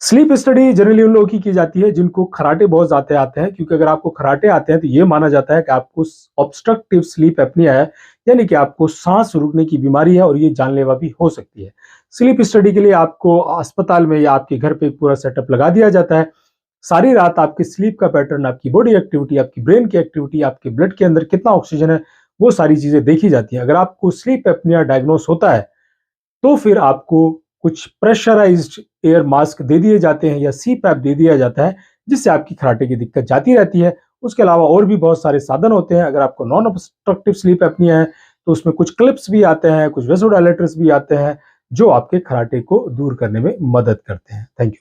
Sleep study generally उन लोगों की जाती है जिनको खर्राटे बहुत ज़्यादा आते हैं, क्योंकि अगर आपको खर्राटे आते हैं तो ये माना जाता है कि आपको ऑब्स्ट्रक्टिव स्लीप एपनिया है, यानी कि आपको सांस रुकने की बीमारी है और ये जानलेवा भी हो सकती है। स्लीप स्टडी के लिए आपको अस्पताल में या आपके घर पे पूरा सेटअप लगा दिया जाता है। सारी रात आपकी स्लीप का पैटर्न, आपकी बॉडी एक्टिविटी, आपकी ब्रेन की एक्टिविटी, आपके ब्लड के अंदर कितना ऑक्सीजन है, वो सारी चीजें देखी जाती है। अगर आपको स्लीप एपनिया डायग्नोस होता है तो फिर आपको कुछ प्रेशराइज्ड एयर मास्क दे दिए जाते हैं या सीपैप दे दिया जाता है, जिससे आपकी खर्राटे की दिक्कत जाती रहती है। उसके अलावा और भी बहुत सारे साधन होते हैं। अगर आपको नॉन ऑब्स्ट्रक्टिव स्लीप एपनिया है तो उसमें कुछ क्लिप्स भी आते हैं, कुछ वेसोडायलेटर्स भी आते हैं, जो आपके खर्राटे को दूर करने में मदद करते हैं। Thank you.